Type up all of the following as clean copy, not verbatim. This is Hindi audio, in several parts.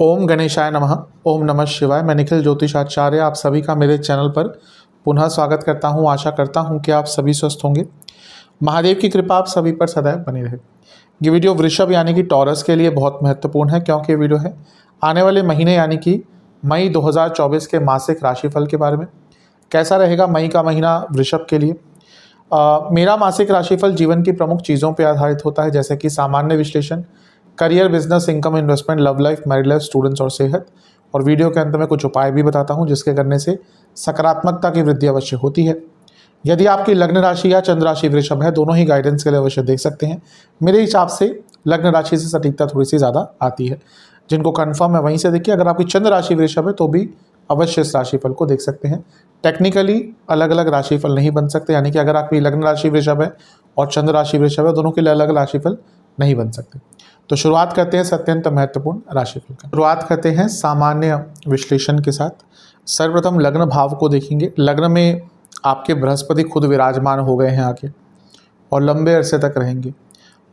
ओम गणेशाय नमः। ओम नमः शिवाय। मैं निखिल ज्योतिषाचार्य आप सभी का मेरे चैनल पर पुनः स्वागत करता हूं। आशा करता हूं कि आप सभी स्वस्थ होंगे। महादेव की कृपा आप सभी पर सदैव बनी रहे। ये वीडियो वृषभ यानी कि टॉरस के लिए बहुत महत्वपूर्ण है, क्योंकि ये वीडियो है आने वाले महीने यानी कि मई 2024 के मासिक राशिफल के बारे में। कैसा रहेगा मई का महीना वृषभ के लिए। मेरा मासिक राशिफल जीवन की प्रमुख चीज़ों पर आधारित होता है, जैसे कि सामान्य विश्लेषण, career, business, income, investment, love life, married life, students और सेहत। और वीडियो के अंत में कुछ उपाय भी बताता हूं जिसके करने से सकारात्मकता की वृद्धि अवश्य होती है। यदि आपकी लग्न राशि या चंद्र राशि वृषभ है, दोनों ही गाइडेंस के लिए अवश्य देख सकते हैं। मेरे हिसाब से लग्न राशि से सटीकता थोड़ी सी ज़्यादा आती है। जिनको कन्फर्म है वहीं से देखिए। अगर आपकी चंद्र राशि वृषभ है तो भी अवश्य इस राशिफल को देख सकते हैं। टेक्निकली अलग अलग राशिफल नहीं बन सकते, यानी कि अगर आपकी लग्न राशि वृषभ है और चंद्र राशि वृषभ है, दोनों के लिए अलग राशिफल नहीं बन सकते। तो शुरुआत करते हैं अत्यंत महत्वपूर्ण राशिफल का। शुरुआत करते हैं सामान्य विश्लेषण के साथ। सर्वप्रथम लग्न भाव को देखेंगे। लग्न में आपके बृहस्पति खुद विराजमान हो गए हैं आके और लंबे अरसे तक रहेंगे।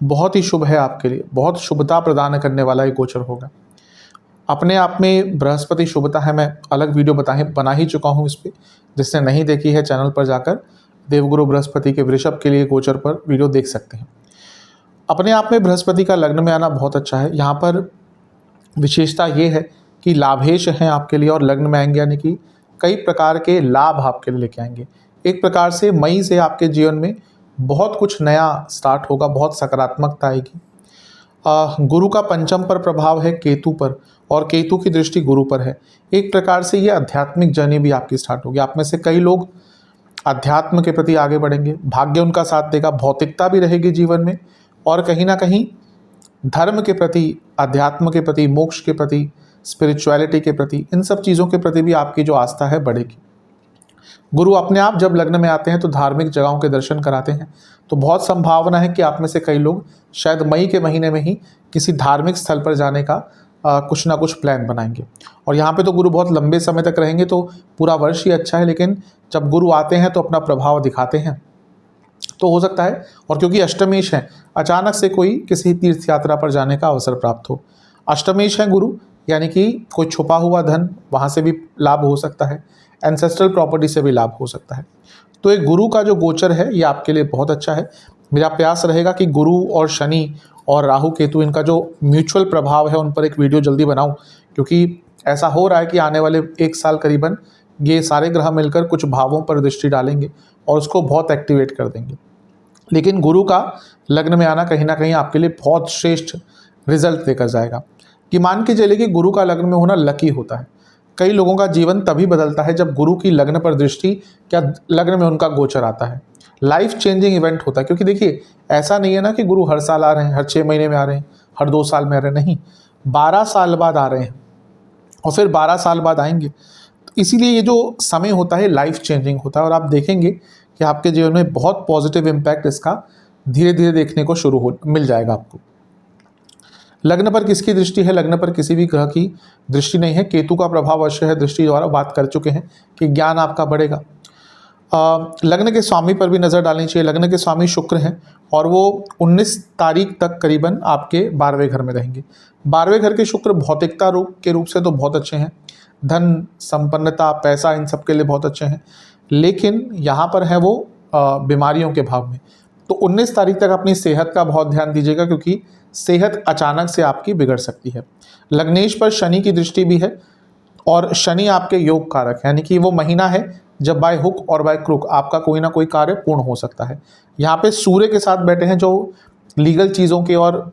बहुत ही शुभ है आपके लिए, बहुत शुभता प्रदान करने वाला ये गोचर होगा। अपने आप में बृहस्पति शुभता है, मैं अलग वीडियो बना ही चुका हूँ इस पर। जिसने नहीं देखी है चैनल पर जाकर देवगुरु बृहस्पति के वृषभ के लिए गोचर पर वीडियो देख सकते हैं। अपने आप में बृहस्पति का लग्न में आना बहुत अच्छा है। यहाँ पर विशेषता ये है कि लाभेश हैं आपके लिए और लग्न में आएंगे, यानी कि कई प्रकार के लाभ आपके लिए लेके आएंगे। एक प्रकार से मई से आपके जीवन में बहुत कुछ नया स्टार्ट होगा, बहुत सकारात्मकता आएगी। गुरु का पंचम पर प्रभाव है केतु पर, और केतु की दृष्टि गुरु पर है। एक प्रकार से ये आध्यात्मिक जर्नी भी आपकी स्टार्ट होगी। आप में से कई लोग अध्यात्म के प्रति आगे बढ़ेंगे, भाग्य उनका साथ देगा, भौतिकता भी रहेगी जीवन में, और कहीं ना कहीं धर्म के प्रति, अध्यात्म के प्रति, मोक्ष के प्रति, स्पिरिचुअलिटी के प्रति, इन सब चीज़ों के प्रति भी आपकी जो आस्था है बढ़ेगी। गुरु अपने आप जब लग्न में आते हैं तो धार्मिक जगहों के दर्शन कराते हैं। तो बहुत संभावना है कि आप में से कई लोग शायद मई के महीने में ही किसी धार्मिक स्थल पर जाने का कुछ ना कुछ प्लान बनाएंगे। और यहाँ पे तो गुरु बहुत लंबे समय तक रहेंगे, तो पूरा वर्ष ही अच्छा है, लेकिन जब गुरु आते हैं तो अपना प्रभाव दिखाते हैं। तो हो सकता है, और क्योंकि अष्टमेश है, अचानक से कोई किसी तीर्थ यात्रा पर जाने का अवसर प्राप्त हो। अष्टमेश है गुरु, यानी कि कोई छुपा हुआ धन, वहाँ से भी लाभ हो सकता है, एंसेस्ट्रल प्रॉपर्टी से भी लाभ हो सकता है। तो एक गुरु का जो गोचर है ये आपके लिए बहुत अच्छा है। मेरा प्रयास रहेगा कि गुरु और शनि और राहु केतु, इनका जो म्यूचुअल प्रभाव है उन पर एक वीडियो जल्दी बनाऊं, क्योंकि ऐसा हो रहा है कि आने वाले एक साल करीबन ये सारे ग्रह मिलकर कुछ भावों पर दृष्टि डालेंगे और उसको बहुत एक्टिवेट कर देंगे। लेकिन गुरु का लग्न में आना कहीं ना कहीं आपके लिए बहुत श्रेष्ठ रिजल्ट देकर जाएगा। कि मान के चलिए कि गुरु का लग्न में होना लकी होता है। कई लोगों का जीवन तभी बदलता है जब गुरु की लग्न पर दृष्टि क्या लग्न में उनका गोचर आता है। लाइफ चेंजिंग इवेंट होता है। क्योंकि देखिए, ऐसा नहीं है ना कि गुरु हर साल आ रहे हैं, हर 6 महीने में आ रहे हैं, हर 2 साल में आ रहे हैं, नहीं, 12 साल बाद आ रहे हैं और फिर 12 साल बाद आएंगे। तो इसीलिए ये जो समय होता है लाइफ चेंजिंग होता है, और आप देखेंगे कि आपके जीवन में बहुत पॉजिटिव इम्पैक्ट इसका धीरे धीरे देखने को मिल जाएगा आपको। लग्न पर किसकी दृष्टि है? लग्न पर किसी भी ग्रह की दृष्टि नहीं है। केतु का प्रभाव अवश्य है, दृष्टि द्वारा बात कर चुके हैं कि ज्ञान आपका बढ़ेगा। लग्न के स्वामी पर भी नज़र डालनी चाहिए। लग्न के स्वामी शुक्र हैं और वो 19 तारीख तक करीबन आपके 12वें घर में रहेंगे। 12वें घर के शुक्र भौतिकता के रूप से तो बहुत अच्छे हैं, धन, संपन्नता, पैसा, इन सब के लिए बहुत अच्छे हैं। लेकिन यहाँ पर है वो बीमारियों के भाव में। तो 19 तारीख तक अपनी सेहत का बहुत ध्यान दीजिएगा, क्योंकि सेहत अचानक से आपकी बिगड़ सकती है। लग्नेश पर शनि की दृष्टि भी है और शनि आपके योग कारक है, यानी कि वो महीना है जब बाय हुक और बाय क्रुक आपका कोई ना कोई कार्य पूर्ण हो सकता है। यहाँ पे सूर्य के साथ बैठे हैं, जो लीगल चीज़ों के, और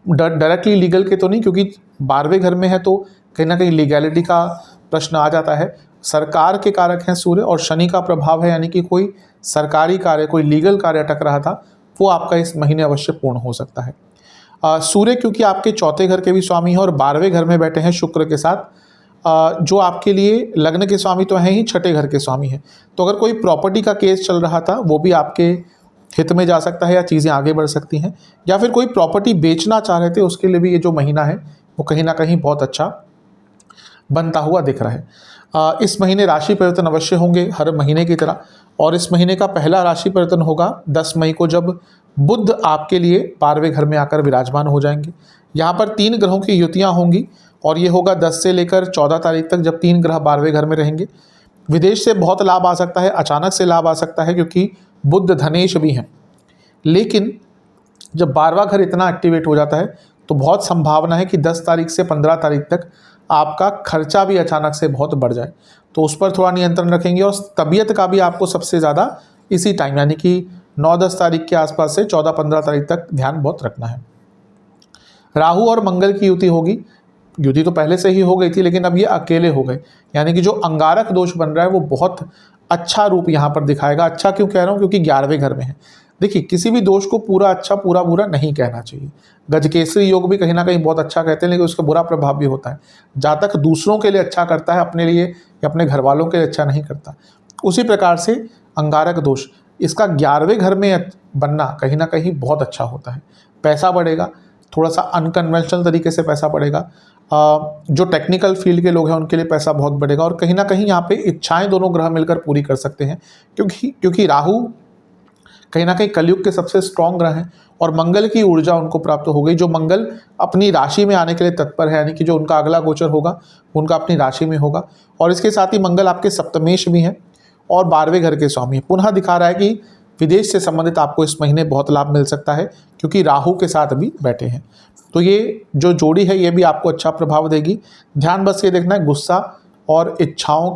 डायरेक्टली लीगल के तो नहीं, क्योंकि 12वें घर में है तो कहीं ना कहीं लीगैलिटी का प्रश्न आ जाता है। सरकार के कारक हैं सूर्य, और शनि का प्रभाव है, यानी कि कोई सरकारी कार्य, कोई लीगल कार्य अटक रहा था, वो आपका इस महीने अवश्य पूर्ण हो सकता है। सूर्य क्योंकि आपके चौथे घर के भी स्वामी हैं और 12वें घर में बैठे हैं शुक्र के साथ, जो आपके लिए लग्न के स्वामी तो हैं ही, छठे घर के स्वामी हैं। तो अगर कोई प्रॉपर्टी का केस चल रहा था वो भी आपके हित में जा सकता है, या चीज़ें आगे बढ़ सकती हैं, या फिर कोई प्रॉपर्टी बेचना चाह रहे थे उसके लिए भी ये जो महीना है वो कहीं ना कहीं बहुत अच्छा बनता हुआ दिख रहा है। इस महीने राशि परिवर्तन अवश्य होंगे हर महीने की तरह, और इस महीने का पहला राशि परिवर्तन होगा 10 मई को, जब बुध आपके लिए 12वें घर में आकर विराजमान हो जाएंगे। यहाँ पर 3 ग्रहों की युतियाँ होंगी और ये होगा 10 से लेकर 14 तारीख तक, जब 3 ग्रह 12वें घर में रहेंगे। विदेश से बहुत लाभ आ सकता है, अचानक से लाभ आ सकता है, क्योंकि बुध धनेश भी हैं। लेकिन जब 12वां घर इतना एक्टिवेट हो जाता है तो बहुत संभावना है कि 10 तारीख से 15 तारीख तक आपका खर्चा भी अचानक से बहुत बढ़ जाए। तो उस पर थोड़ा नियंत्रण रखेंगे। और तबीयत का भी आपको सबसे ज़्यादा इसी टाइम यानी कि 9-10 तारीख के आसपास से 14-15 तारीख तक ध्यान बहुत रखना है। राहु और मंगल की युति होगी। युति तो पहले से ही हो गई थी, लेकिन अब ये अकेले हो गए, यानी कि जो अंगारक दोष बन रहा है वो बहुत अच्छा रूप यहाँ पर दिखाएगा। अच्छा क्यों कह रहा हूँ? क्योंकि 11वें घर में है। देखिए, किसी भी दोष को पूरा अच्छा पूरा बुरा नहीं कहना चाहिए। गजकेसरी योग भी कहीं ना कहीं बहुत अच्छा कहते हैं, लेकिन उसका बुरा प्रभाव भी होता है। जातक दूसरों के लिए अच्छा करता है, अपने लिए या अपने घर वालों के लिए अच्छा नहीं करता। उसी प्रकार से अंगारक दोष, इसका 11वें घर में बनना कहीं ना कहीं बहुत अच्छा होता है। पैसा बढ़ेगा, थोड़ा सा अनकन्वेंशनल तरीके से पैसा बढ़ेगा। जो टेक्निकल फील्ड के लोग हैं उनके लिए पैसा बहुत बढ़ेगा। और कहीं ना कहीं यहाँ पे इच्छाएं दोनों ग्रह मिलकर पूरी कर सकते हैं, क्योंकि राहु कहीं ना कहीं कलयुग के सबसे स्ट्रॉन्ग ग्रह हैं और मंगल की ऊर्जा उनको प्राप्त हो गई। जो मंगल अपनी राशि में आने के लिए तत्पर है, यानी कि जो उनका अगला गोचर होगा उनका अपनी राशि में होगा। और इसके साथ ही मंगल आपके सप्तमेश भी हैं और 12वें घर के स्वामी हैं। पुनः दिखा रहा है कि विदेश से संबंधित आपको इस महीने बहुत लाभ मिल सकता है, क्योंकि राहु के साथ भी बैठे हैं। तो ये जो जोड़ी है ये भी आपको अच्छा प्रभाव देगी। ध्यान बस ये देखना है, गुस्सा और इच्छाओं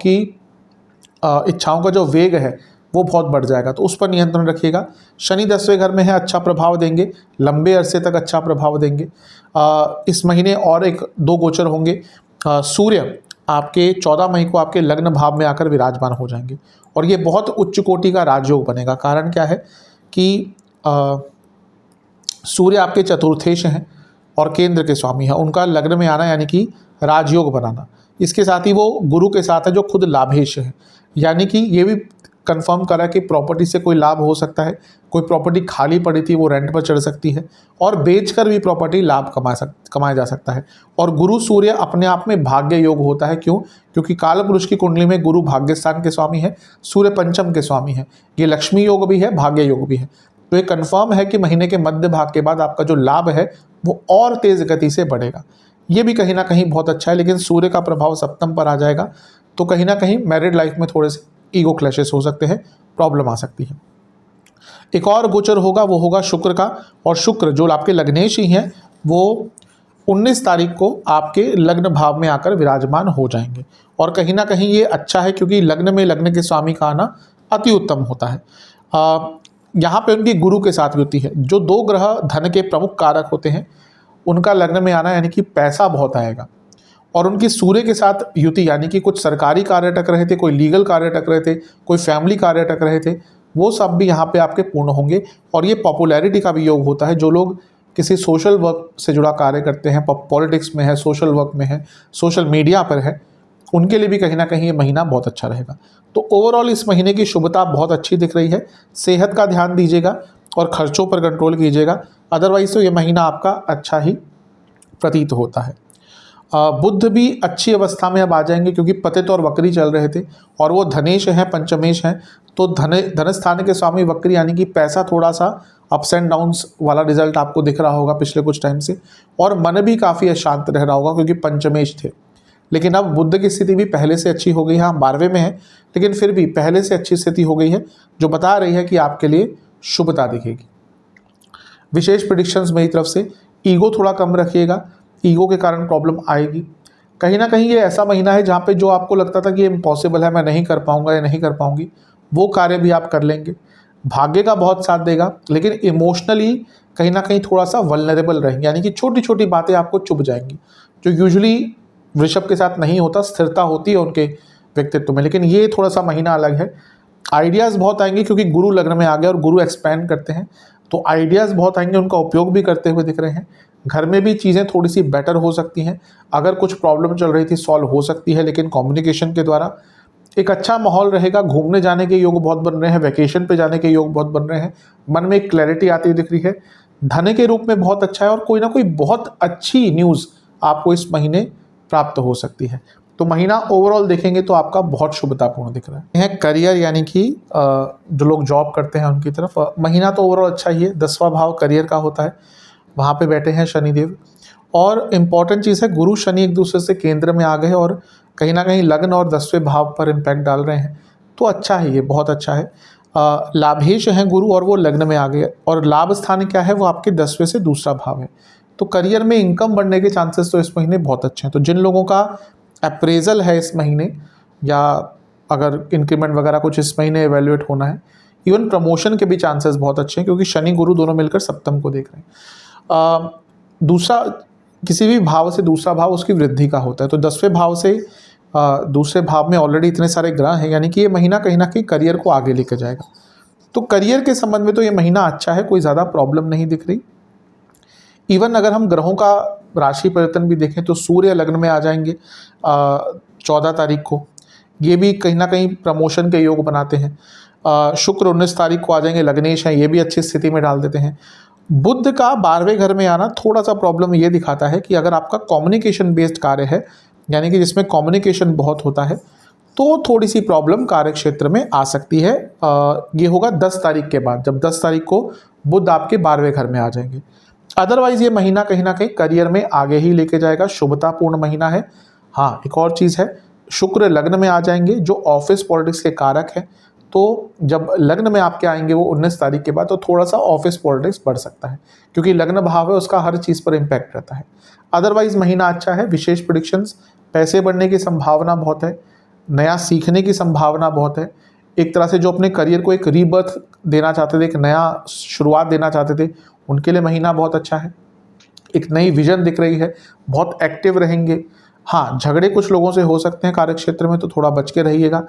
का जो वेग है वो बहुत बढ़ जाएगा, तो उस पर नियंत्रण रखिएगा। शनि 10वें घर में है, अच्छा प्रभाव देंगे, लंबे अरसे तक अच्छा प्रभाव देंगे। इस महीने और 1-2 गोचर होंगे। सूर्य आपके 14 मई को आपके लग्न भाव में आकर विराजमान हो जाएंगे और ये बहुत उच्च कोटि का राजयोग बनेगा। कारण क्या है कि सूर्य आपके चतुर्थेश हैं और केंद्र के स्वामी हैं। उनका लग्न में आना यानी कि राजयोग बनाना। इसके साथ ही वो गुरु के साथ है जो खुद लाभेश है, यानी कि ये भी कंफर्म करा कि प्रॉपर्टी से कोई लाभ हो सकता है। कोई प्रॉपर्टी खाली पड़ी थी वो रेंट पर चढ़ सकती है और बेचकर भी प्रॉपर्टी लाभ कमाया जा सकता है। और गुरु सूर्य अपने आप में भाग्य योग होता है। क्यों? क्योंकि काल पुरुष की कुंडली में गुरु भाग्य स्थान के स्वामी है, सूर्य पंचम के स्वामी है। ये लक्ष्मी योग भी है, भाग्य योग भी है। तो ये कंफर्म है कि महीने के मध्य भाग के बाद आपका जो लाभ है वो और तेज गति से बढ़ेगा। ये भी कहीं ना कहीं बहुत अच्छा है। लेकिन सूर्य का प्रभाव सप्तम पर आ जाएगा तो कहीं ना कहीं मैरिड लाइफ में थोड़े से ईगो क्लैशेस हो सकते हैं, प्रॉब्लम आ सकती है। एक और गोचर होगा, वो होगा शुक्र का। और शुक्र जो आपके लग्नेश ही हैं वो 19 तारीख को आपके लग्न भाव में आकर विराजमान हो जाएंगे। और कहीं ना कहीं ये अच्छा है, क्योंकि लग्न में लग्न के स्वामी का आना अति उत्तम होता है। यहाँ पे उनकी गुरु के साथ युति है। जो 2 ग्रह धन के प्रमुख कारक होते हैं उनका लग्न में आना यानी कि पैसा बहुत आएगा। और उनकी सूर्य के साथ युति यानी कि कुछ सरकारी कार्य अटक रहे थे, कोई लीगल कार्य अटक रहे थे, कोई फैमिली कार्य अटक रहे थे, वो सब भी यहाँ पे आपके पूर्ण होंगे। और ये पॉपुलैरिटी का भी योग होता है। जो लोग किसी सोशल वर्क से जुड़ा कार्य करते हैं, पॉलिटिक्स में है, सोशल वर्क में है, सोशल मीडिया पर है, उनके लिए भी कहीं ना कहीं ये महीना बहुत अच्छा रहेगा। तो ओवरऑल इस महीने की शुभता बहुत अच्छी दिख रही है। सेहत का ध्यान दीजिएगा और खर्चों पर कंट्रोल कीजिएगा, अदरवाइज तो ये महीना आपका अच्छा ही प्रतीत होता है। बुध भी अच्छी अवस्था में अब आ जाएंगे, क्योंकि पतित और वक्री चल रहे थे और वो धनेश हैं, पंचमेश हैं। तो धन स्थान के स्वामी वक्री यानी कि पैसा थोड़ा सा अप्स एंड डाउन्स वाला रिजल्ट आपको दिख रहा होगा पिछले कुछ टाइम से। और मन भी काफ़ी अशांत रह रहा होगा, क्योंकि पंचमेश थे। लेकिन अब बुध की स्थिति भी पहले से अच्छी हो गई है। हाँ, 12वें में है, लेकिन फिर भी पहले से अच्छी स्थिति हो गई है, जो बता रही है कि आपके लिए शुभता दिखेगी। विशेष प्रेडिक्शंस मेरी तरफ से। ईगो थोड़ा कम रखिएगा, ईगो के कारण प्रॉब्लम आएगी। कहीं ना कहीं ये ऐसा महीना है जहाँ पे जो आपको लगता था कि ये इम्पॉसिबल है, मैं नहीं कर पाऊंगा या नहीं कर पाऊंगी, वो कार्य भी आप कर लेंगे। भाग्य का बहुत साथ देगा, लेकिन इमोशनली कहीं ना कहीं थोड़ा सा वल्नरेबल रहेंगे, यानी कि छोटी छोटी बातें आपको चुभ जाएंगी, जो यूजुअली वृषभ के साथ नहीं होता। स्थिरता होती है उनके व्यक्तित्व में, लेकिन ये थोड़ा सा महीना अलग है। आइडियाज़ बहुत आएंगे, क्योंकि गुरु लग्न में आ गए और गुरु एक्सपैंड करते हैं, तो आइडियाज़ बहुत आएंगे, उनका उपयोग भी करते हुए दिख रहे हैं। घर में भी चीज़ें थोड़ी सी बेटर हो सकती हैं। अगर कुछ प्रॉब्लम चल रही थी सॉल्व हो सकती है, लेकिन कम्युनिकेशन के द्वारा एक अच्छा माहौल रहेगा। घूमने जाने के योग बहुत बन रहे हैं, वैकेशन पे जाने के योग बहुत बन रहे हैं। मन में एक क्लैरिटी आती हुई दिख रही है। धन के रूप में बहुत अच्छा है और कोई ना कोई बहुत अच्छी न्यूज़ आपको इस महीने प्राप्त हो सकती है। तो महीना ओवरऑल देखेंगे तो आपका बहुत शुभतापूर्ण दिख रहा है। करियर यानी कि जो लोग जॉब करते हैं उनकी तरफ महीना तो ओवरऑल अच्छा ही है। 10वां भाव करियर का होता है, वहाँ पे बैठे हैं शनिदेव। और इम्पॉर्टेंट चीज़ है, गुरु शनि एक दूसरे से केंद्र में आ गए और कहीं ना कहीं लग्न और 10वें भाव पर इम्पैक्ट डाल रहे हैं, तो अच्छा है, ये बहुत अच्छा है। लाभेश हैं गुरु और वो लग्न में आ गए, और लाभ स्थान क्या है, वो आपके 10वें से दूसरा भाव है। तो करियर में इनकम बढ़ने के चांसेस तो इस महीने बहुत अच्छे हैं। तो जिन लोगों का अप्रेजल है इस महीने, या अगर इंक्रीमेंट वगैरह कुछ इस महीने एवेल्युएट होना है, इवन प्रमोशन के भी चांसेस बहुत अच्छे हैं, क्योंकि शनि गुरु दोनों मिलकर सप्तम को देख रहे हैं। दूसरा, किसी भी भाव से दूसरा भाव उसकी वृद्धि का होता है, तो 10वें भाव से दूसरे भाव में ऑलरेडी इतने सारे ग्रह हैं, यानी कि ये महीना कहीं ना कहीं करियर को आगे लेकर जाएगा। तो करियर के संबंध में तो ये महीना अच्छा है, कोई ज़्यादा प्रॉब्लम नहीं दिख रही। इवन अगर हम ग्रहों का राशि परिवर्तन भी देखें तो सूर्य लग्न में आ जाएंगे 14 तारीख को, ये भी कहीं ना कहीं प्रमोशन के योग बनाते हैं। शुक्र 19 तारीख को आ जाएंगे, लग्नेश हैं, ये भी अच्छी स्थिति में डाल देते हैं। बुध का 12वें घर में आना थोड़ा सा प्रॉब्लम ये दिखाता है कि अगर आपका कम्युनिकेशन बेस्ड कार्य है, यानी कि जिसमें कम्युनिकेशन बहुत होता है, तो थोड़ी सी प्रॉब्लम कार्य क्षेत्र में आ सकती है। ये होगा 10 तारीख के बाद, जब 10 तारीख को बुध आपके 12वें घर में आ जाएंगे। अदरवाइज ये महीना कहीं ना कहीं करियर में आगे ही लेके जाएगा, शुभतापूर्ण महीना है। हाँ, एक और चीज़ है, शुक्र लग्न में आ जाएंगे जो ऑफिस पॉलिटिक्स के कारक है, तो जब लग्न में आपके आएंगे वो 19 तारीख के बाद, तो थोड़ा सा ऑफिस पॉलिटिक्स बढ़ सकता है, क्योंकि लग्न भाव है, उसका हर चीज़ पर इम्पैक्ट रहता है। अदरवाइज महीना अच्छा है। विशेष प्रेडिक्शंस, पैसे बढ़ने की संभावना बहुत है, नया सीखने की संभावना बहुत है। एक तरह से जो अपने करियर को एक रीबर्थ देना चाहते थे, एक नया शुरुआत देना चाहते थे, उनके लिए महीना बहुत अच्छा है। एक नई विजन दिख रही है, बहुत एक्टिव रहेंगे। हाँ, झगड़े कुछ लोगों से हो सकते हैं कार्य क्षेत्र में, तो थोड़ा बच के रहिएगा।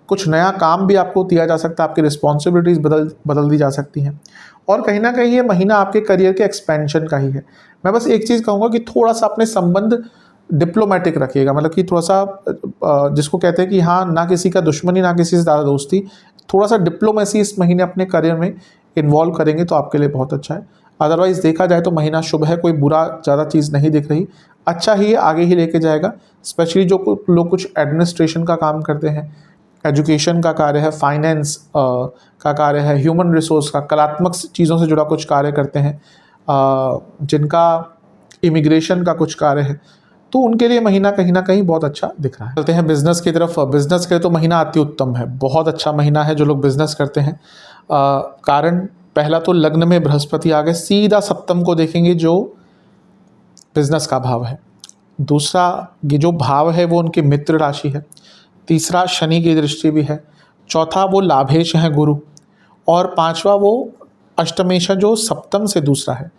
कुछ नया काम भी आपको दिया जा सकता है, आपकी रिस्पॉन्सिबिलिटीज़ बदल दी जा सकती हैं, और कहीं ना कहीं ये महीना आपके करियर के एक्सपेंशन का ही है। मैं बस एक चीज़ कहूँगा कि थोड़ा सा अपने संबंध डिप्लोमेटिक रखिएगा, मतलब कि थोड़ा सा जिसको कहते हैं कि हाँ, ना किसी का दुश्मनी ना किसी से ज़्यादा दोस्ती, थोड़ा सा डिप्लोमेसी इस महीने अपने करियर में इन्वॉल्व करेंगे तो आपके लिए बहुत अच्छा है। अदरवाइज़ देखा जाए तो महीना शुभ है, कोई बुरा ज़्यादा चीज़ नहीं दिख रही, अच्छा ही है, आगे ही लेके जाएगा। स्पेशली जो लोग कुछ एडमिनिस्ट्रेशन का काम करते हैं, एजुकेशन का कार्य है, फाइनेंस का कार्य है, ह्यूमन रिसोर्स का, कलात्मक चीज़ों से जुड़ा कुछ कार्य करते हैं, जिनका इमिग्रेशन का कुछ कार्य है, तो उनके लिए महीना कहीं ना कहीं बहुत अच्छा दिख रहा है। चलते हैं बिजनेस की तरफ। बिजनेस के तो महीना अति उत्तम है, बहुत अच्छा महीना है जो लोग बिजनेस करते हैं। कारण पहला तो लग्न में बृहस्पति आ गए, सीधा सप्तम को देखेंगे जो बिजनेस का भाव है। दूसरा, ये जो भाव है वो उनकी मित्र राशि है। तीसरा, शनि की दृष्टि भी है। चौथा, वो लाभेश हैं गुरु, और पांचवा वो अष्टमेश जो सप्तम से दूसरा है।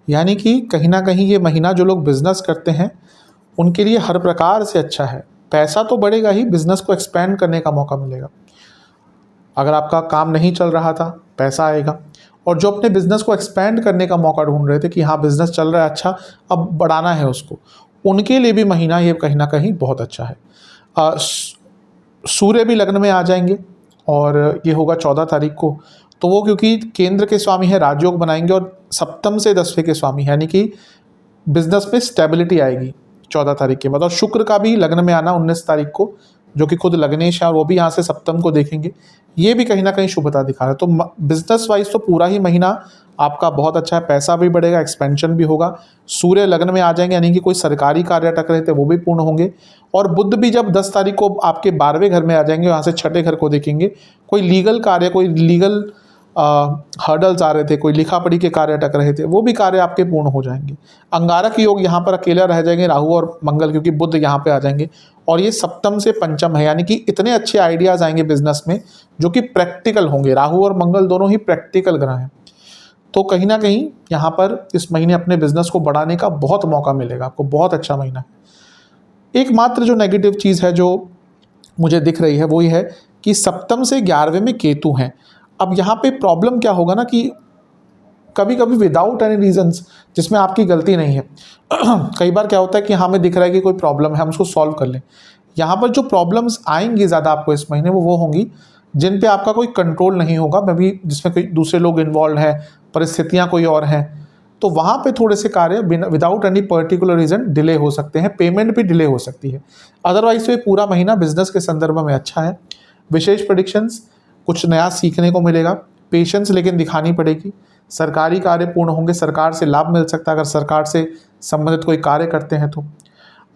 यानी कि कहीं ना कहीं ये महीना जो लोग बिजनेस करते हैं उनके लिए हर प्रकार से अच्छा है। पैसा तो बढ़ेगा ही, बिजनेस को एक्सपेंड करने का मौका मिलेगा। अगर आपका काम नहीं चल रहा था, पैसा आएगा, और जो अपने बिजनेस को एक्सपेंड करने का मौका ढूंढ रहे थे कि हाँ बिजनेस चल रहा है अच्छा, अब बढ़ाना है उसको, उनके लिए भी महीना ये कहीं ना कहीं बहुत अच्छा है। सूर्य भी लग्न में आ जाएंगे और ये होगा 14 तारीख को, तो वो क्योंकि केंद्र के स्वामी है राजयोग बनाएंगे और सप्तम से 10वें के स्वामी, यानी कि बिजनेस में स्टेबिलिटी आएगी 14 तारीख के बाद। और शुक्र का भी लग्न में आना 19 तारीख को, जो कि खुद लग्नेश है, और वो भी यहाँ से सप्तम को देखेंगे, ये भी कहीं ना कहीं शुभता दिखा रहा है। तो बिजनेस वाइज तो पूरा ही महीना आपका बहुत अच्छा है, पैसा भी बढ़ेगा, एक्सपेंशन भी होगा। सूर्य लग्न में आ जाएंगे, यानी कि कोई सरकारी कार्य अटक रहे थे वो भी पूर्ण होंगे। और बुध भी जब 10 तारीख को आपके 12वें घर में आ जाएंगे, वहाँ से 6ठे घर को देखेंगे, कोई लीगल कार्य, कोई लीगल हर्डल्स आ रहे थे, कोई लिखा पढ़ी के कार्य अटक रहे थे, वो भी कार्य आपके पूर्ण हो जाएंगे। अंगारक योग यहाँ पर अकेला रह जाएंगे राहु और मंगल, क्योंकि बुध यहाँ पे आ जाएंगे, और ये सप्तम से पंचम है, यानी कि इतने अच्छे आइडियाज़ आएंगे बिजनेस में जो कि प्रैक्टिकल होंगे। राहु और मंगल दोनों ही प्रैक्टिकल ग्रह हैं, तो कहीं ना कहीं यहाँ पर इस महीने अपने बिजनेस को बढ़ाने का बहुत मौका मिलेगा आपको, बहुत अच्छा महीना है। एकमात्र जो नेगेटिव चीज़ है जो मुझे दिख रही है वो ये है कि सप्तम से 11वें में केतु हैं। अब यहाँ पे प्रॉब्लम क्या होगा ना कि कभी कभी विदाउट एनी रीजंस, जिसमें आपकी गलती नहीं है कई बार क्या होता है कि हमें दिख रहा है कि कोई प्रॉब्लम है, हम उसको सॉल्व कर लें। यहाँ पर जो प्रॉब्लम्स आएंगी ज़्यादा आपको इस महीने वो होंगी जिन पे आपका कोई कंट्रोल नहीं होगा, मे बी जिसमें कोई दूसरे लोग इन्वॉल्व हैं, परिस्थितियाँ कोई और हैं, तो वहाँ पे थोड़े से कार्य without any particular reason delay हो सकते हैं, पेमेंट भी डिले हो सकती है। अदरवाइज तो ये पूरा महीना बिजनेस के संदर्भ में अच्छा है। विशेष प्रेडिक्शंस, कुछ नया सीखने को मिलेगा, पेशेंस लेकिन दिखानी पड़ेगी, सरकारी कार्य पूर्ण होंगे, सरकार से लाभ मिल सकता है अगर सरकार से संबंधित कोई कार्य करते हैं तो।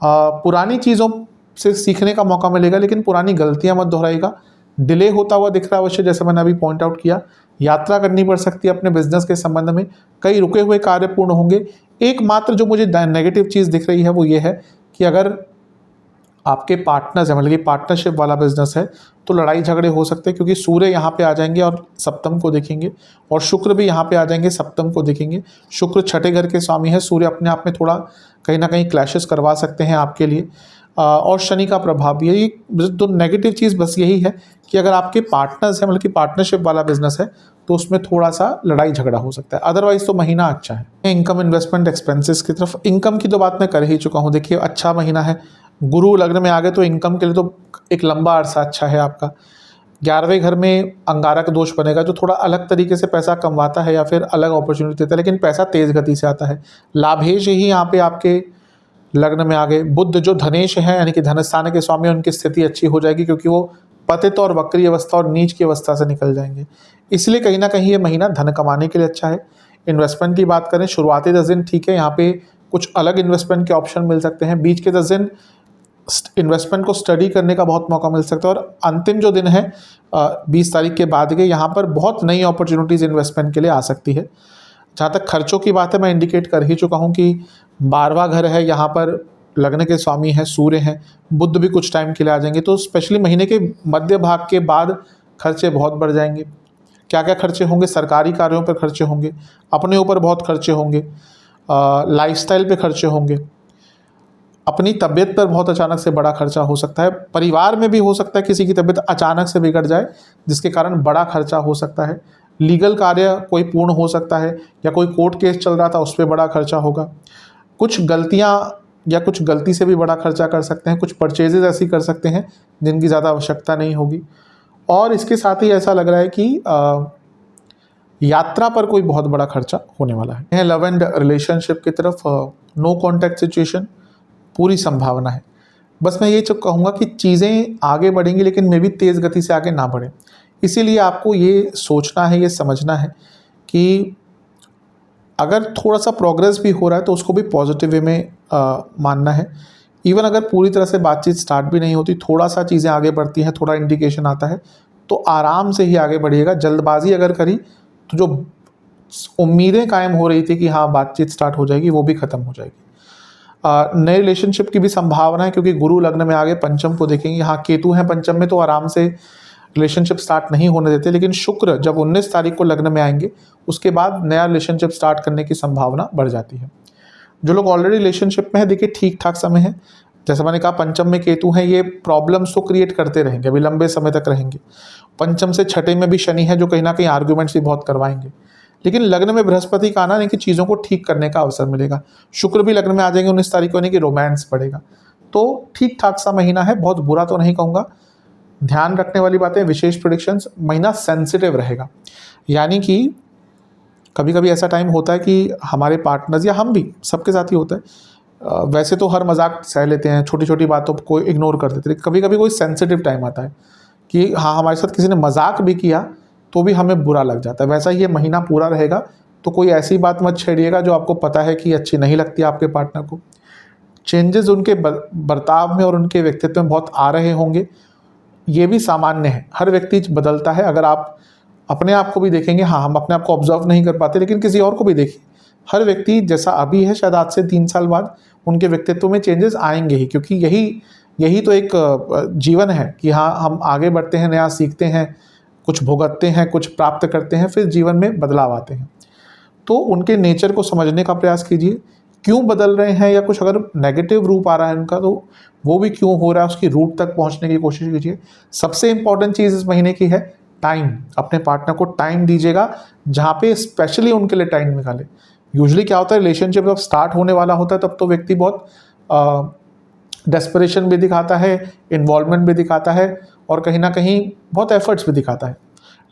पुरानी चीज़ों से सीखने का मौका मिलेगा, लेकिन पुरानी गलतियां मत दोहराइएगा। डिले होता हुआ दिख रहा है अवश्य, जैसे मैंने अभी पॉइंट आउट किया। यात्रा करनी पड़ सकती है अपने बिजनेस के संबंध में, कई रुके हुए कार्य पूर्ण होंगे। एकमात्र जो मुझे नेगेटिव चीज़ दिख रही है वो ये है कि अगर आपके पार्टनर्स है, मतलब कि पार्टनरशिप वाला बिजनेस है, तो लड़ाई झगड़े हो सकते हैं, क्योंकि सूर्य यहाँ पे आ जाएंगे और सप्तम को देखेंगे, और शुक्र भी यहाँ पे आ जाएंगे, सप्तम को देखेंगे। शुक्र छठे घर के स्वामी है, सूर्य अपने आप में थोड़ा कहीं ना कहीं क्लैशेस करवा सकते हैं आपके लिए, और शनि का प्रभाव भी है। ये तो नेगेटिव चीज़ बस यही है कि अगर आपके पार्टनर्स हैं, मतलब कि पार्टनरशिप वाला बिजनेस है, तो उसमें थोड़ा सा लड़ाई झगड़ा हो सकता है। अदरवाइज तो महीना अच्छा है। इनकम, इन्वेस्टमेंट, एक्सपेंसेस की तरफ, इनकम की तो बात मैं कर ही चुका हूँ। देखिए अच्छा महीना है, गुरु लग्न में आ गए तो इनकम के लिए तो एक लंबा अरसा अच्छा है आपका। 11वें घर में अंगारक दोष बनेगा, जो थोड़ा अलग तरीके से पैसा कमवाता है या फिर अलग अपॉर्चुनिटी देता है, लेकिन पैसा तेज गति से आता है। लाभेश ही यहाँ पे आपके लग्न में आ गए। बुध जो धनेश है, यानी कि धनस्थान के स्वामी, उनकी स्थिति अच्छी हो जाएगी, क्योंकि वो पतित और वक्री अवस्था और नीच की अवस्था से निकल जाएंगे। इसलिए कहीं ना कहीं ये महीना धन कमाने के लिए अच्छा है। इन्वेस्टमेंट की बात करें, शुरुआती 10 दिन ठीक है, यहाँ पे कुछ अलग इन्वेस्टमेंट के ऑप्शन मिल सकते हैं। बीच के 10 दिन इन्वेस्टमेंट को स्टडी करने का बहुत मौका मिल सकता है, और अंतिम जो दिन है 20 तारीख के बाद के, यहाँ पर बहुत नई अपॉर्चुनिटीज़ इन्वेस्टमेंट के लिए आ सकती है। जहाँ तक खर्चों की बात है, मैं इंडिकेट कर ही चुका हूँ कि 12वां घर है, यहाँ पर लग्न के स्वामी हैं, सूर्य हैं, बुध भी कुछ टाइम के लिए आ जाएंगे, तो स्पेशली महीने के मध्य भाग के बाद खर्चे बहुत बढ़ जाएंगे। क्या क्या खर्चे होंगे? सरकारी कार्यों पर खर्चे होंगे, अपने ऊपर बहुत खर्चे होंगे, लाइफस्टाइल पे खर्चे होंगे, अपनी तबीयत पर बहुत अचानक से बड़ा खर्चा हो सकता है। परिवार में भी हो सकता है किसी की तबीयत अचानक से बिगड़ जाए, जिसके कारण बड़ा खर्चा हो सकता है। लीगल कार्य कोई पूर्ण हो सकता है, या कोई कोर्ट केस चल रहा था उस पर बड़ा खर्चा होगा। कुछ गलतियां या कुछ गलती से भी बड़ा खर्चा कर सकते हैं। कुछ परचेजेज ऐसी कर सकते हैं जिनकी ज़्यादा आवश्यकता नहीं होगी। और इसके साथ ही ऐसा लग रहा है कि यात्रा पर कोई बहुत बड़ा खर्चा होने वाला है। लव एंड रिलेशनशिप की तरफ नो कॉन्टैक्ट सिचुएशन, पूरी संभावना है। बस मैं ये कहूँगा कि चीज़ें आगे बढ़ेंगी, लेकिन मे भी तेज़ गति से आगे ना बढ़ें। इसीलिए आपको ये सोचना है, ये समझना है कि अगर थोड़ा सा प्रोग्रेस भी हो रहा है तो उसको भी पॉजिटिव वे में मानना है। इवन अगर पूरी तरह से बातचीत स्टार्ट भी नहीं होती, थोड़ा सा चीज़ें आगे बढ़ती हैं, थोड़ा इंडिकेशन आता है, तो आराम से ही आगे बढ़िएगा। जल्दबाजी अगर करी तो जो उम्मीदें कायम हो रही थी कि हाँ बातचीत स्टार्ट हो जाएगी, वो भी ख़त्म हो जाएगी। नए रिलेशनशिप की भी संभावना है, क्योंकि गुरु लग्न में आगे पंचम को देखेंगे। यहाँ केतु हैं पंचम में, तो आराम से रिलेशनशिप स्टार्ट नहीं होने देते, लेकिन शुक्र जब 19 तारीख को लग्न में आएंगे, उसके बाद नया रिलेशनशिप स्टार्ट करने की संभावना बढ़ जाती है। जो लोग ऑलरेडी रिलेशनशिप में है, देखिए ठीक ठाक समय है। जैसे मैंने कहा पंचम में केतु हैं, ये प्रॉब्लम्स तो क्रिएट करते रहेंगे, अभी लंबे समय तक रहेंगे। पंचम से छठे में भी शनि है, जो कहीं ना कहीं आर्ग्यूमेंट्स भी बहुत करवाएंगे, लेकिन लग्न में बृहस्पति का आना नहीं कि चीज़ों को ठीक करने का अवसर मिलेगा। शुक्र भी लग्न में आ जाएंगे 19 तारीख को, नहीं कि रोमांस बढ़ेगा। तो ठीक ठाक सा महीना है, बहुत बुरा तो नहीं कहूँगा। ध्यान रखने वाली बातें, विशेष प्रेडिक्शंस, महीना सेंसिटिव रहेगा। यानी कि कभी कभी ऐसा टाइम होता है कि हमारे पार्टनर्स या हम भी, सबके साथ ही होता है, वैसे तो हर मजाक सह लेते हैं, छोटी छोटी बातों को इग्नोर कर देते हैं, कभी कभी कोई सेंसिटिव टाइम आता है कि हाँ हमारे साथ किसी ने मजाक भी किया तो भी हमें बुरा लग जाता है। वैसा ही ये महीना पूरा रहेगा, तो कोई ऐसी बात मत छेड़िएगा जो आपको पता है कि अच्छी नहीं लगती आपके पार्टनर को। चेंजेस उनके बर्ताव में और उनके व्यक्तित्व में बहुत आ रहे होंगे, ये भी सामान्य है, हर व्यक्ति बदलता है। अगर आप अपने आप को भी देखेंगे, हाँ हम अपने आप को ऑब्जर्व नहीं कर पाते, लेकिन किसी और को भी देखिए, हर व्यक्ति जैसा अभी है शायद आज से 3 साल बाद उनके व्यक्तित्व में चेंजेस आएंगे ही, क्योंकि यही तो एक जीवन है कि हाँ हम आगे बढ़ते हैं, नया सीखते हैं, कुछ भुगतते हैं, कुछ प्राप्त करते हैं, फिर जीवन में बदलाव आते हैं। तो उनके नेचर को समझने का प्रयास कीजिए, क्यों बदल रहे हैं, या कुछ अगर नेगेटिव रूप आ रहा है उनका तो वो भी क्यों हो रहा है, उसकी रूट तक पहुंचने की कोशिश कीजिए। सबसे इंपॉर्टेंट चीज़ इस महीने की है टाइम। अपने पार्टनर को टाइम दीजिएगा, जहाँ पे स्पेशली उनके लिए टाइम निकाले। यूजुअली क्या होता है, रिलेशनशिप जब स्टार्ट होने वाला होता है तब तो व्यक्ति बहुत डेस्परेशन भी दिखाता है, इन्वॉल्वमेंट भी दिखाता है, और कहीं ना कहीं बहुत एफर्ट्स भी दिखाता है।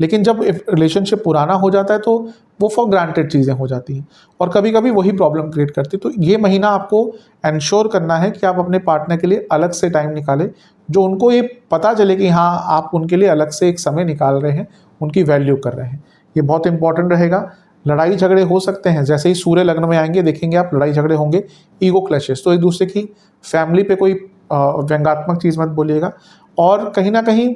लेकिन जब रिलेशनशिप पुराना हो जाता है तो वो फॉर ग्रांटेड चीज़ें हो जाती हैं, और कभी कभी वही प्रॉब्लम क्रिएट करती है। तो ये महीना आपको एंश्योर करना है कि आप अपने पार्टनर के लिए अलग से टाइम निकालें, जो उनको ये पता चले कि हाँ आप उनके लिए अलग से एक समय निकाल रहे हैं, उनकी वैल्यू कर रहे हैं। ये बहुत इंपॉर्टेंट रहेगा। लड़ाई झगड़े हो सकते हैं, जैसे ही सूर्य लग्न में आएंगे देखेंगे आप लड़ाई झगड़े होंगे, ईगो क्लैशेस, तो एक दूसरे की फैमिली पे कोई व्यंग्यात्मक चीज़ मत बोलिएगा। और कहीं ना कहीं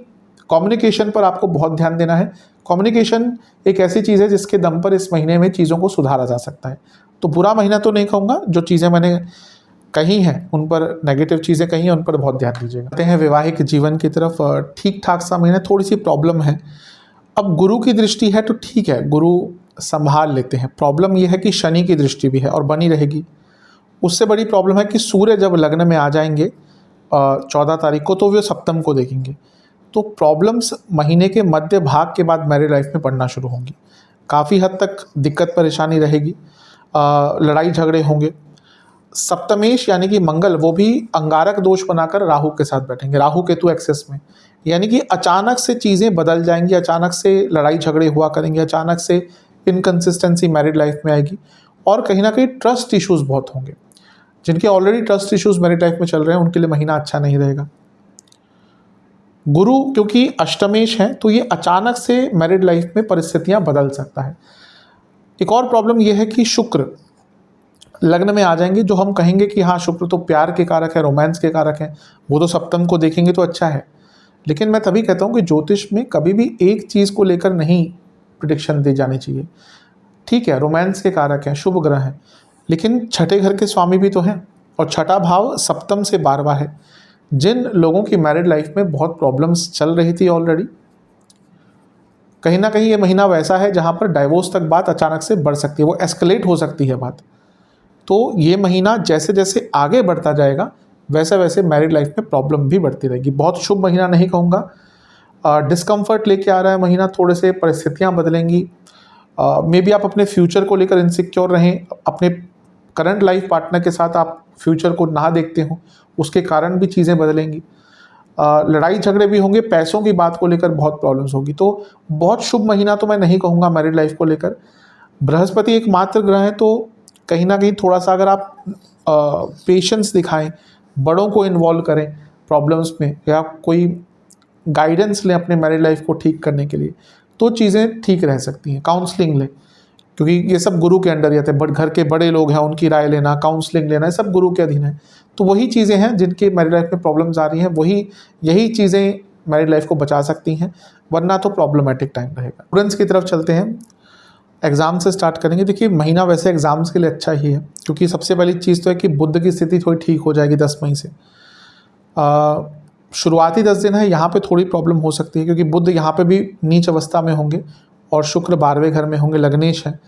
कम्युनिकेशन पर आपको बहुत ध्यान देना है। कम्युनिकेशन एक ऐसी चीज़ है जिसके दम पर इस महीने में चीज़ों को सुधारा जा सकता है। तो बुरा महीना तो नहीं कहूँगा, जो चीज़ें मैंने कही हैं उन पर, नेगेटिव चीज़ें कही हैं उन पर बहुत ध्यान दीजिएगा। आते हैं वैवाहिक जीवन की तरफ, ठीक ठाक सा महीना, थोड़ी सी प्रॉब्लम है। अब गुरु की दृष्टि है तो ठीक है, गुरु संभाल लेते हैं। प्रॉब्लम यह है कि शनि की दृष्टि भी है और बनी रहेगी। उससे बड़ी प्रॉब्लम है कि सूर्य जब लग्न में आ जाएंगे 14 तारीख को, तो वे सप्तम को देखेंगे। तो प्रॉब्लम्स महीने के मध्य भाग के बाद मैरिड लाइफ में पड़ना शुरू होंगी। काफ़ी हद तक दिक्कत परेशानी रहेगी, लड़ाई झगड़े होंगे। सप्तमेश यानी कि मंगल, वो भी अंगारक दोष बनाकर राहु के साथ बैठेंगे, राहु केतु एक्सेस में, यानी कि अचानक से चीज़ें बदल जाएंगी, अचानक से लड़ाई झगड़े हुआ करेंगे, अचानक से इनकन्सिस्टेंसी मैरिड लाइफ में आएगी। और कहीं ना कहीं ट्रस्ट इश्यूज़ बहुत होंगे। जिनके already trust issues married life में चल रहे हैं उनके लिए महीना अच्छा नहीं रहेगा। गुरु क्योंकि अष्टमेश है तो ये अचानक से मैरिड लाइफ में परिस्थितियां बदल सकता है। एक और प्रॉब्लम यह है कि शुक्र लग्न में आ जाएंगे, जो हम कहेंगे कि हाँ शुक्र तो प्यार के कारक है, रोमांस के कारक है, वो तो सप्तम को देखेंगे तो अच्छा है। लेकिन मैं तभी कहता हूँ कि ज्योतिष में कभी भी एक चीज़ को लेकर नहीं प्रिडिक्शन दी जानी चाहिए। ठीक है, रोमांस के कारक हैं, शुभ ग्रह हैं, लेकिन छठे घर के स्वामी भी तो हैं, और छठा भाव सप्तम से 12वां है। जिन लोगों की मैरिड लाइफ में बहुत प्रॉब्लम्स चल रही थी ऑलरेडी, कहीं ना कहीं ये महीना वैसा है जहाँ पर डाइवोर्स तक बात अचानक से बढ़ सकती है, वो एस्केलेट हो सकती है बात। तो ये महीना जैसे जैसे आगे बढ़ता जाएगा वैसे वैसे मैरिड लाइफ में प्रॉब्लम भी बढ़ती रहेगी। बहुत शुभ महीना नहीं कहूँगा, डिस्कम्फर्ट लेके आ रहा है महीना, थोड़े से परिस्थितियाँ बदलेंगी। मे बी आप अपने फ्यूचर को लेकर इनसिक्योर रहें, अपने करंट लाइफ पार्टनर के साथ आप फ्यूचर को ना देखते हो, उसके कारण भी चीज़ें बदलेंगी। लड़ाई झगड़े भी होंगे, पैसों की बात को लेकर बहुत प्रॉब्लम्स होगी। तो बहुत शुभ महीना तो मैं नहीं कहूँगा मैरिड लाइफ को लेकर। बृहस्पति एक मात्र ग्रह है, तो कहीं ना कहीं थोड़ा सा अगर आप पेशेंस दिखाएं, बड़ों को इन्वॉल्व करें प्रॉब्लम्स में, या कोई गाइडेंस लें अपने मैरिड लाइफ को ठीक करने के लिए, तो चीज़ें ठीक रह सकती हैं। काउंसलिंग लें, क्योंकि ये सब गुरु के अंडर ही आते हैं। घर के बड़े लोग हैं, उनकी राय लेना, काउंसलिंग लेना, ये सब गुरु के अधीन है। तो वही चीज़ें हैं जिनके मैरिड लाइफ में प्रॉब्लम्स आ रही हैं, यही चीज़ें मैरिड लाइफ को बचा सकती हैं, वरना तो प्रॉब्लमेटिक टाइम रहेगा। स्टूडेंट्स की तरफ चलते हैं, एग्ज़ाम से स्टार्ट करेंगे। देखिए महीना वैसे एग्ज़ाम्स के लिए अच्छा ही है, क्योंकि सबसे पहली चीज़ तो है कि बुध की स्थिति थोड़ी ठीक हो जाएगी 10 मई से। शुरुआती 10 दिन है, यहाँ पे थोड़ी प्रॉब्लम हो सकती है, क्योंकि बुध यहाँ पे भी नीच अवस्था में होंगे और शुक्र 12वें घर में होंगे, लग्नेश है।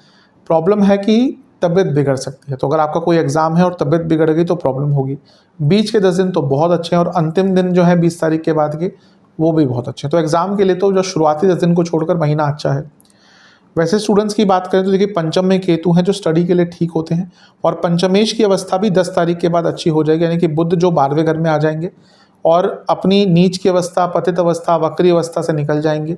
प्रॉब्लम है कि तबीयत बिगड़ सकती है, तो अगर आपका कोई एग्ज़ाम है और तबीयत बिगड़ गई तो प्रॉब्लम होगी। बीच के 10 दिन तो बहुत अच्छे हैं, और अंतिम दिन जो है 20 तारीख के बाद के, वो भी बहुत अच्छे हैं। तो एग्ज़ाम के लिए तो जो शुरुआती 10 दिन को छोड़कर महीना अच्छा है। वैसे स्टूडेंट्स की बात करें तो देखिए पंचम में केतु हैं, जो स्टडी के लिए ठीक होते हैं, और पंचमेश की अवस्था भी 10 तारीख के बाद अच्छी हो जाएगी, यानी कि बुध जो 12वें घर में आ जाएंगे और अपनी नीच की अवस्था, पतित अवस्था, वक्री अवस्था से निकल जाएंगे।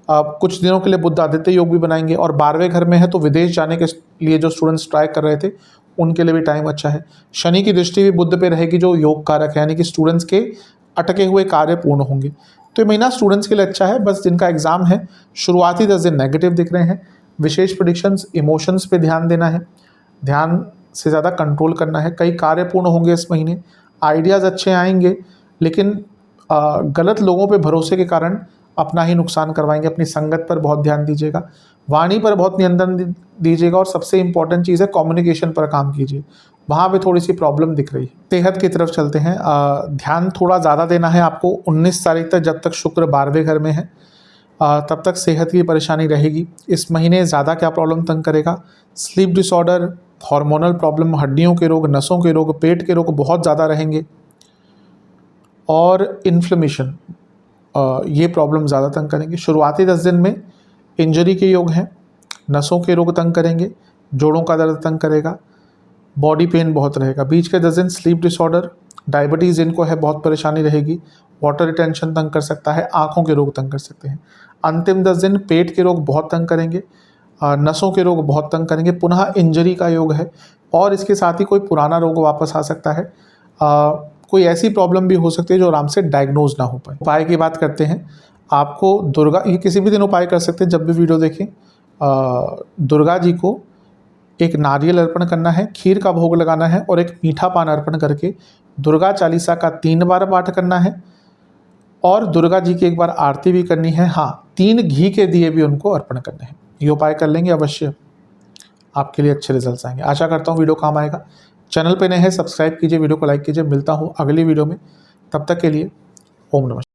कुछ दिनों के लिए बुध आदित्य योग भी बनाएंगे, और 12वें घर में है तो विदेश जाने के लिए जो स्टूडेंट्स ट्राई कर रहे थे उनके लिए भी टाइम अच्छा है। शनि की दृष्टि भी बुध पे रहेगी, जो योग कारक है, यानी कि स्टूडेंट्स के अटके हुए कार्य पूर्ण होंगे। तो ये महीना स्टूडेंट्स के लिए अच्छा है। बस जिनका एग्जाम है शुरुआती 10 दिन नेगेटिव दिख रहे हैं। विशेष प्रेडिक्शंस, इमोशंस पे ध्यान देना है, ध्यान से ज़्यादा कंट्रोल करना है। कई कार्य पूर्ण होंगे इस महीने, आइडियाज़ अच्छे आएंगे, लेकिन गलत लोगों पे भरोसे के कारण अपना ही नुकसान करवाएंगे। अपनी संगत पर बहुत ध्यान दीजिएगा, वाणी पर बहुत नियंत्रण दीजिएगा, और सबसे इम्पॉर्टेंट चीज़ है कम्युनिकेशन पर काम कीजिए, वहाँ पे थोड़ी सी प्रॉब्लम दिख रही है। सेहत की तरफ चलते हैं। ध्यान थोड़ा ज़्यादा देना है आपको 19 तारीख तक, जब तक शुक्र 12वें घर में है, तब तक सेहत की परेशानी रहेगी। इस महीने ज़्यादा क्या प्रॉब्लम तंग करेगा? स्लीप डिसऑर्डर, हार्मोनल प्रॉब्लम, हड्डियों के रोग, नसों के रोग, पेट के रोग बहुत ज़्यादा रहेंगे, और इन्फ्लेमेशन, ये प्रॉब्लम ज़्यादा तंग करेंगे। शुरुआती 10 दिन में इंजरी के योग हैं, नसों के रोग तंग करेंगे, जोड़ों का दर्द तंग करेगा, बॉडी पेन बहुत रहेगा। बीच के 10 दिन स्लीप डिसऑर्डर, डायबिटीज़ इनको है, बहुत परेशानी रहेगी, वाटर रिटेंशन तंग कर सकता है, आँखों के रोग तंग कर सकते हैं। अंतिम 10 दिन पेट के रोग बहुत तंग करेंगे, नसों के रोग बहुत तंग करेंगे, पुनः इंजरी का योग है, और इसके साथ ही कोई पुराना रोग वापस आ सकता है। कोई ऐसी प्रॉब्लम भी हो सकती है जो आराम से डायग्नोज ना हो पाए। उपाय की बात करते हैं, आपको दुर्गा, ये किसी भी दिन उपाय कर सकते हैं जब भी वीडियो देखें। दुर्गा जी को एक नारियल अर्पण करना है, खीर का भोग लगाना है और एक मीठा पान अर्पण करके दुर्गा चालीसा का 3 बार पाठ करना है और दुर्गा जी की एक बार आरती भी करनी है। हाँ, 3 घी के दिए भी उनको अर्पण करने हैं। ये उपाय कर लेंगे, अवश्य आपके लिए अच्छे रिजल्ट्स आएंगे। आशा करता हूँ वीडियो काम आएगा। चैनल पे नए हैं, सब्सक्राइब कीजिए, वीडियो को लाइक कीजिए। मिलता हूँ अगली वीडियो में, तब तक के लिए ओम नमः।